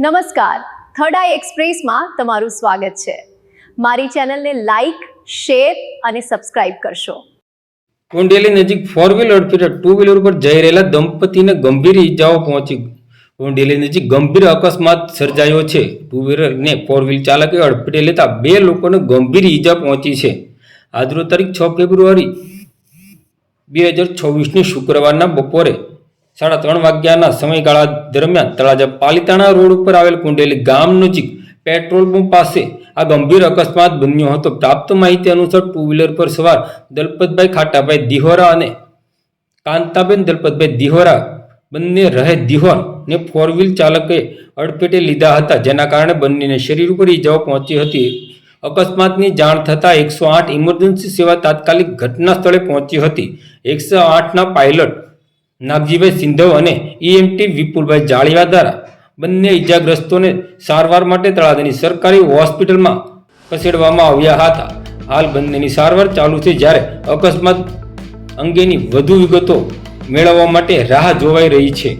નમસ્કાર, થર્ડ આઈ એક્સપ્રેસમાં તમારું સ્વાગત છે. મારી ચેનલને લાઈક, શેર અને સબસ્ક્રાઇબ કરશો. કુંડેલી નજીક ફોર વ્હીલ અડફેટે ટુ વ્હીલર પર જઈ રહેલા દંપતીને ગંભીર ઈજાઓ પહોંચી. કુંડેલી નજીક ગંભીર અકસ્માત સર્જાયો છે. ટુ વ્હીલરને ફોર વ્હીલ ચાલકે અડફેટે લેતા બે લોકોને ગંભીર ઈજા પહોંચી છે. આજરોજ તારીખ 6 ફેબ્રુઆરી 2026ની શુક્રવારના બપોરે 3:30 વાગ્યાના સમયગાળા દરમિયાન તળાજા પાલીતાણા રોડ ઉપર આવેલ કુંડેલી ગામ નજીક પેટ્રોલ પંપ પાસે આ ગંભીર અકસ્માત બન્યો હતો. પ્રાપ્ત માહિતી અનુસાર ટુ વ્હીલર પર સવાર દલપતભાઈ ખાટાભાઈ દિહોરા અને કાંતાબેન દલપતભાઈ દિહોરા બંને રહે દિહોર ને ફોર વ્હીલ ચાલકે અડફેટે લીધા હતા, જેના કારણે બંનેને શરીર ઉપર ઈજાઓ પહોંચી હતી. અકસ્માતની જાણ થતાં 108 ઇમરજન્સી સેવા તાત્કાલિક ઘટના સ્થળે પહોંચી હતી. 108ના પાયલટ નાગજીભાઈ સિંધવ અને EMT વિપુલભાઈ જાળીવા દ્વારા બંને ઈજાગ્રસ્તોને સારવાર માટે તળાજાની સરકારી હોસ્પિટલમાં ખસેડવામાં આવ્યા હતા. હાલ બંનેની સારવાર ચાલુ છે, જ્યારે અકસ્માત અંગેની વધુ વિગતો મેળવવા માટે રાહ જોવાઈ રહી છે.